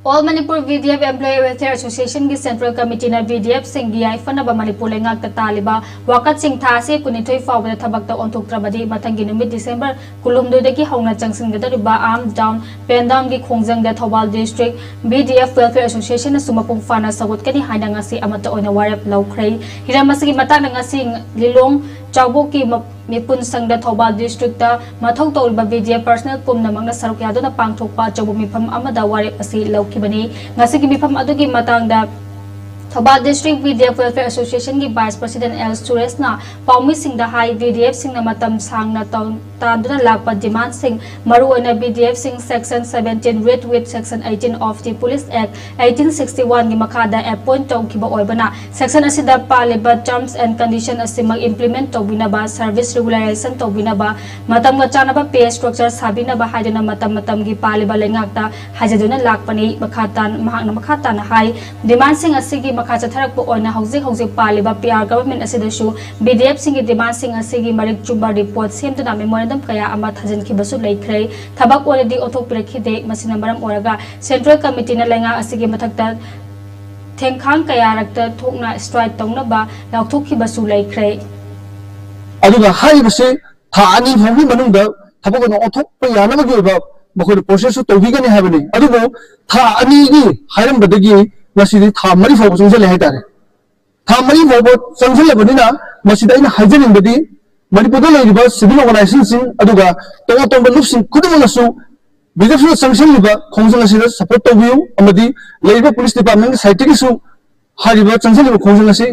All Manipur VDF Employee Welfare Association की Central Committee na VDF सिंगी याइफनaba Manipur लेingak तालिबा वाकत सिंग थासे कुनिथोई फावदा थबकता ओंथोक्त्रबदी मथंगी नुमित December कुलुमदोदगी हौना चंगसिनगदरिबा आर्म डाउन पेन डाउन की खोंगजंगदा Thoubal district VDF Welfare Association na sumapung fana सगोतकनी हाइना ngasi amata oina warep laukhrai hiramasi matang ngasi lilong chawbo ki Mipun Sangda Thobal District Mathau Tolba VDF Personal Pumna Mangna Sarukya na Pangthokpa Chawbo Mifam Amada Warep Asi Laukibani Ngasigi Mifam Adugi Matangda Thobal District VDF Welfare Association ki Vice President L. Suresh na Paumi Singh da Hai VDF Singh na Matam Sang na Tanduna Lakpa Demand Singh Maru na VDF Singh Section 17 read with Section 18 of the Police Act 1861 ki makada appoint tong kiba oibana Section asida paliba terms and condition asimag implement tobina ba service regularization tobina ba matam ga chana ba pay structure sabina ba haiduna matam ki paliba lengakta hajaduna lakpani makhatan mahakna makhatan hai Demand Singh asigi makhacha tharak po oina hauzik paliba PR government asidasu VDF Singh Demand Singh asigi marik chumba report semtuna memorandum kaya ama thajan ki basu laikhrei thabak already othok prekhide masina maram oraga Central Committee na lenga asigi mathakta Tengkhang kaya rakta thokna strike tongna ba laukthok ki basu laikhrei aduga hai base tha ani phangni manungda thabak no othok pa yana ba ba bakoi process to tobigani habani adugo tha ani gi hairam badagi masidi tha mari fo chungse le haitare tha mari fo chungse le badina masida ina haijanin badi Manipur da leiba civil organization sing aduga tonga lupsing kudumanasu VDF sanction liba khongjang asida support tobiu amadi leiba police department site ki su hariba changse liba khongjang asi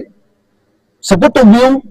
support tobiu